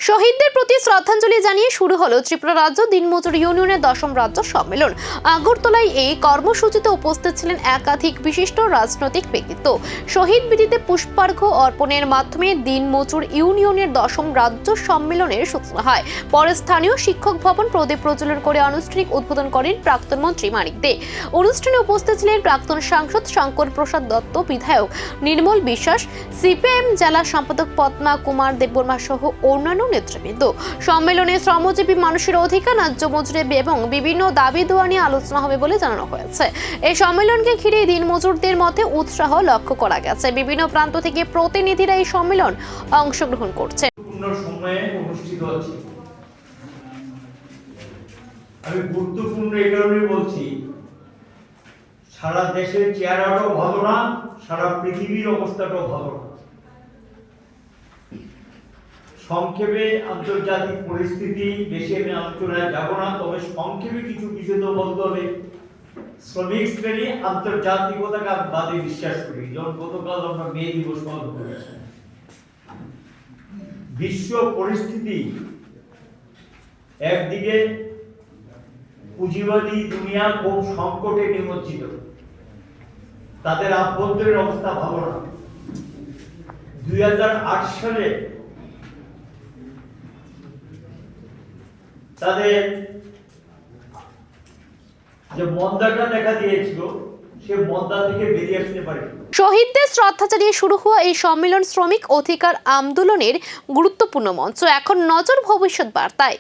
শহীদদের প্রতি শ্রদ্ধাঞ্জলি জানিয়ে শুরু হলো ত্রিপুরা রাজ্য দিনমজুর ইউনিয়নের 10ম রাজ্য সম্মেলন। আগরতলায় এই কর্মসূচিতে উপস্থিত ছিলেন একাধিক বিশিষ্ট রাজনৈতিক ব্যক্তিত্ব। শহীদ বেদিতে পুষ্পার্ঘ্য অর্পণের মাধ্যমে দিনমজুর ইউনিয়নের 10ম রাজ্য সম্মেলনের সূচনা হয়। পরে স্থানীয় শিক্ষক ভবন প্রদীপ প্রজ্বলন করে আনুষ্ঠানিক উদ্বোধন করেন প্রাক্তন মন্ত্রী মানিক দে। অনুষ্ঠানে উপস্থিত ছিলেন প্রাক্তন সাংসদ শঙ্কর প্রসাদ দত্ত, বিধায়ক নির্মল বিশ্বাস, সিপিএম জেলা সম্পাদক পদ্মা কুমার দেববর্মা সহ অন্যান্য নেতৃবৃন্দ। সম্মেলনে শ্রমজীবী মানুষের অধিকার, ন্যায্য মজুরি এবং বিভিন্ন দাবি দেওয়া নিয়ে আলোচনা হবে বলে জানানো হয়েছে। এই সম্মেলনকে ঘিরে দিনমজুরদের মধ্যে উৎসাহ লক্ষ্য করা গেছে। বিভিন্ন প্রান্ত থেকে প্রতিনিধিরা এই সম্মেলন অংশগ্রহণ করছে। আমি গুরুত্বপূর্ণ এই কারণে বলছি, সারা দেশের চেহারাটাও ভালো না, সারা পৃথিবীর অবস্থাটাও ভালো না। সংক্ষেপে আন্তর্জাতিক পরিস্থিতি, বেশি আমি আলোচনায় যাব না, তবে সংক্ষেপে কিছু বিষয় তো বলতে হবে। শ্রমিক শ্রেণী আন্তর্জাতিকতাকে বাদে বিশ্বাস করি। যেমন গতকাল আমরা মে দিবস পালন করেছি। বিশ্ব পরিস্থিতি একদিকে পুঁজিবাদী দুনিয়া খুব সংকটে নিমজ্জিত, তাদের আভ্যন্তরীণ অবস্থা ভালো না। 2008 সালে তাদের যে মন্দাটা দেখা দিয়েছিল, সে মন্দা থেকে বেরিয়ে আসতে পারে। শহীদদের শ্রদ্ধা জানিয়ে শুরু হওয়া এই সম্মেলন শ্রমিক অধিকার আন্দোলনের গুরুত্বপূর্ণ মঞ্চ। এখন নজর ভবিষ্যৎ বার্তায়।